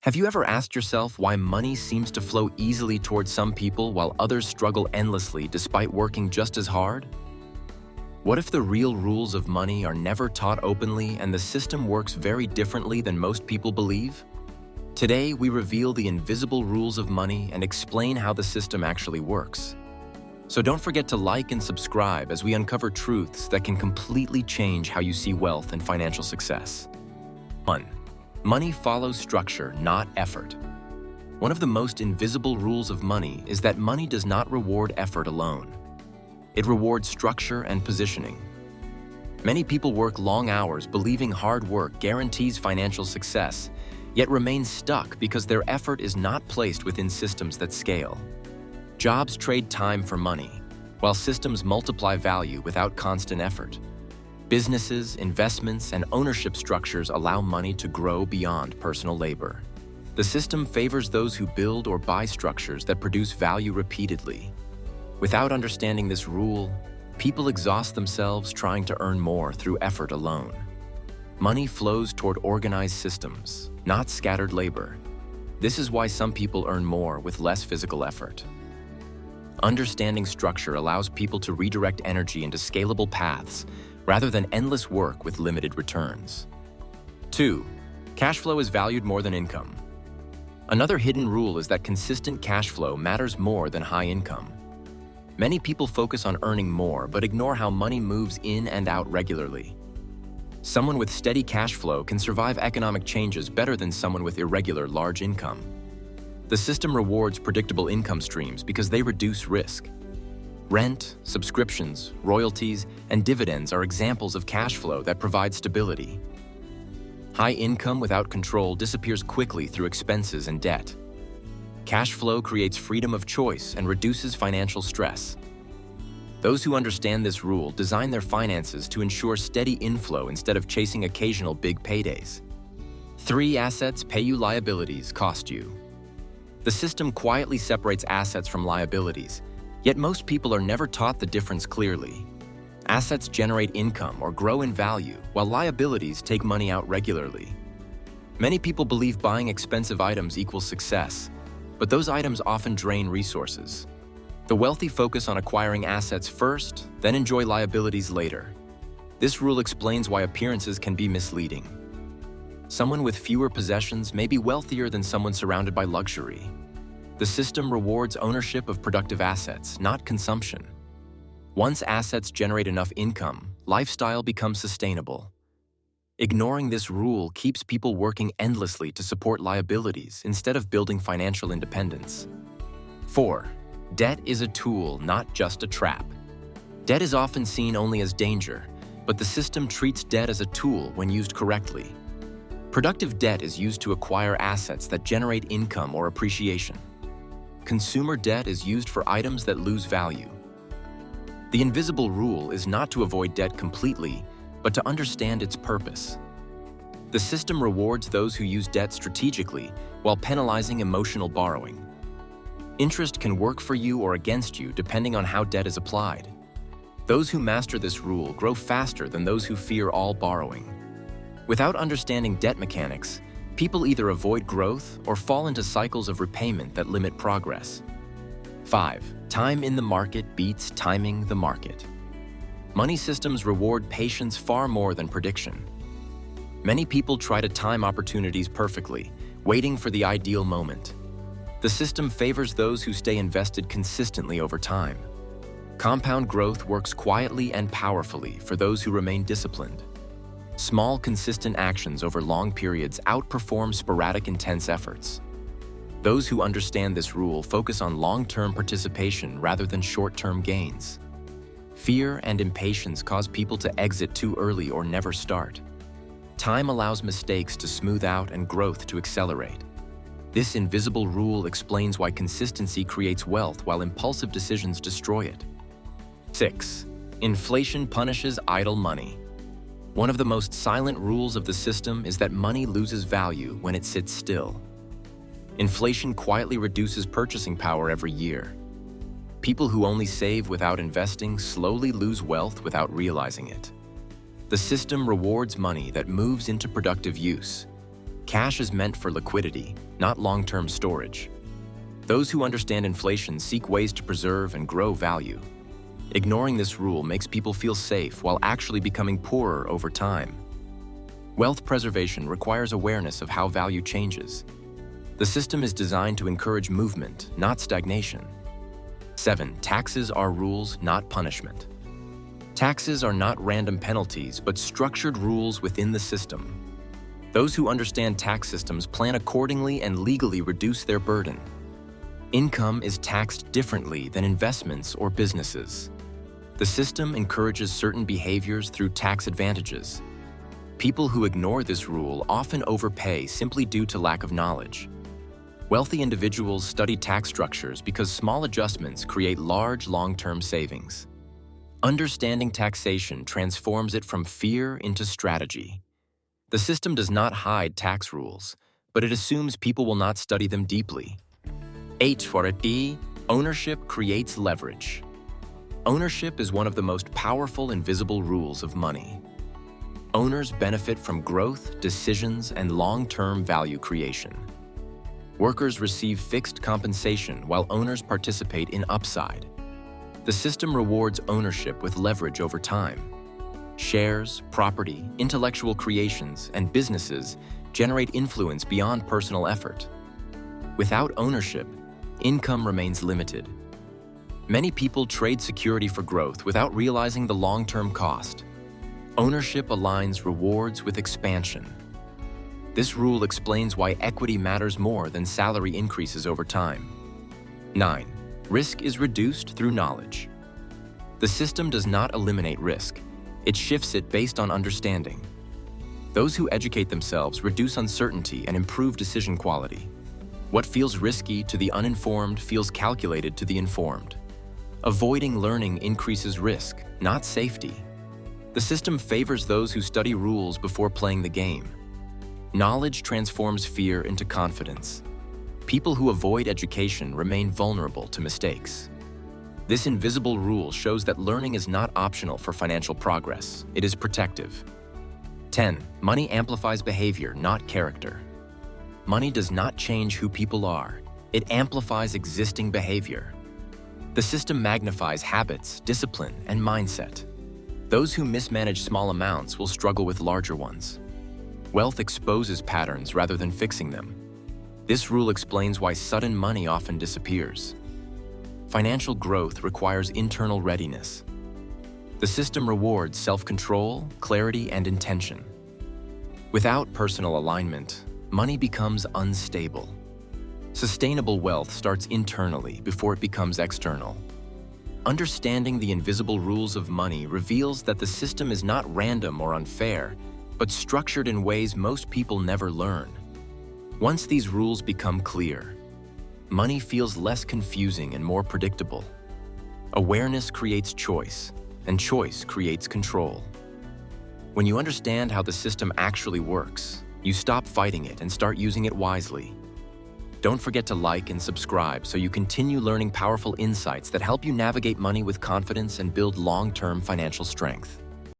Have you ever asked yourself why money seems to flow easily towards some people while others struggle endlessly despite working just as hard? What if the real rules of money are never taught openly and the system works very differently than most people believe? Today, we reveal the invisible rules of money and explain how the system actually works. So don't forget to like and subscribe as we uncover truths that can completely change how you see wealth and financial success. 1. Money follows structure, not effort. One of the most invisible rules of money is that money does not reward effort alone. It rewards structure and positioning. Many people work long hours believing hard work guarantees financial success, yet remain stuck because their effort is not placed within systems that scale. Jobs trade time for money, while systems multiply value without constant effort. Businesses, investments, and ownership structures allow money to grow beyond personal labor. The system favors those who build or buy structures that produce value repeatedly. Without understanding this rule, people exhaust themselves trying to earn more through effort alone. Money flows toward organized systems, not scattered labor. This is why some people earn more with less physical effort. Understanding structure allows people to redirect energy into scalable paths rather than endless work with limited returns. 2. Cash flow is valued more than income. Another hidden rule is that consistent cash flow matters more than high income. Many people focus on earning more but ignore how money moves in and out regularly. Someone with steady cash flow can survive economic changes better than someone with irregular large income. The system rewards predictable income streams because they reduce risk. Rent, subscriptions, royalties, and dividends are examples of cash flow that provide stability. High income without control disappears quickly through expenses and debt. Cash flow creates freedom of choice and reduces financial stress. Those who understand this rule design their finances to ensure steady inflow instead of chasing occasional big paydays. 3. Assets pay you, liabilities cost you. The system quietly separates assets from liabilities, yet most people are never taught the difference clearly. Assets generate income or grow in value, while liabilities take money out regularly. Many people believe buying expensive items equals success, but those items often drain resources. The wealthy focus on acquiring assets first, then enjoy liabilities later. This rule explains why appearances can be misleading. Someone with fewer possessions may be wealthier than someone surrounded by luxury. The system rewards ownership of productive assets, not consumption. Once assets generate enough income, lifestyle becomes sustainable. Ignoring this rule keeps people working endlessly to support liabilities instead of building financial independence. 4. Debt is a tool, not just a trap. Debt is often seen only as danger, but the system treats debt as a tool when used correctly. Productive debt is used to acquire assets that generate income or appreciation. Consumer debt is used for items that lose value. The invisible rule is not to avoid debt completely, but to understand its purpose. The system rewards those who use debt strategically while penalizing emotional borrowing. Interest can work for you or against you depending on how debt is applied. Those who master this rule grow faster than those who fear all borrowing. Without understanding debt mechanics, people either avoid growth or fall into cycles of repayment that limit progress. 5. Time in the market beats timing the market. Money systems reward patience far more than prediction. Many people try to time opportunities perfectly, waiting for the ideal moment. The system favors those who stay invested consistently over time. Compound growth works quietly and powerfully for those who remain disciplined. Small, consistent actions over long periods outperform sporadic, intense efforts. Those who understand this rule focus on long-term participation rather than short-term gains. Fear and impatience cause people to exit too early or never start. Time allows mistakes to smooth out and growth to accelerate. This invisible rule explains why consistency creates wealth while impulsive decisions destroy it. 6. Inflation punishes idle money. One of the most silent rules of the system is that money loses value when it sits still. Inflation quietly reduces purchasing power every year. People who only save without investing slowly lose wealth without realizing it. The system rewards money that moves into productive use. Cash is meant for liquidity, not long-term storage. Those who understand inflation seek ways to preserve and grow value. Ignoring this rule makes people feel safe while actually becoming poorer over time. Wealth preservation requires awareness of how value changes. The system is designed to encourage movement, not stagnation. 7. Taxes are rules, not punishment. Taxes are not random penalties, but structured rules within the system. Those who understand tax systems plan accordingly and legally reduce their burden. Income is taxed differently than investments or businesses. The system encourages certain behaviors through tax advantages. People who ignore this rule often overpay simply due to lack of knowledge. Wealthy individuals study tax structures because small adjustments create large long-term savings. Understanding taxation transforms it from fear into strategy. The system does not hide tax rules, but it assumes people will not study them deeply. 8. Ownership creates leverage. Ownership is one of the most powerful invisible rules of money. Owners benefit from growth, decisions, and long-term value creation. Workers receive fixed compensation while owners participate in upside. The system rewards ownership with leverage over time. Shares, property, intellectual creations, and businesses generate influence beyond personal effort. Without ownership, income remains limited. Many people trade security for growth without realizing the long-term cost. Ownership aligns rewards with expansion. This rule explains why equity matters more than salary increases over time. 9. Risk is reduced through knowledge. The system does not eliminate risk. It shifts it based on understanding. Those who educate themselves reduce uncertainty and improve decision quality. What feels risky to the uninformed feels calculated to the informed. Avoiding learning increases risk, not safety. The system favors those who study rules before playing the game. Knowledge transforms fear into confidence. People who avoid education remain vulnerable to mistakes. This invisible rule shows that learning is not optional for financial progress. It is protective. 10. Money amplifies behavior, not character. Money does not change who people are. It amplifies existing behavior. The system magnifies habits, discipline, and mindset. Those who mismanage small amounts will struggle with larger ones. Wealth exposes patterns rather than fixing them. This rule explains why sudden money often disappears. Financial growth requires internal readiness. The system rewards self-control, clarity, and intention. Without personal alignment, money becomes unstable. Sustainable wealth starts internally before it becomes external. Understanding the invisible rules of money reveals that the system is not random or unfair, but structured in ways most people never learn. Once these rules become clear, money feels less confusing and more predictable. Awareness creates choice, and choice creates control. When you understand how the system actually works, you stop fighting it and start using it wisely. Don't forget to like and subscribe so you continue learning powerful insights that help you navigate money with confidence and build long-term financial strength.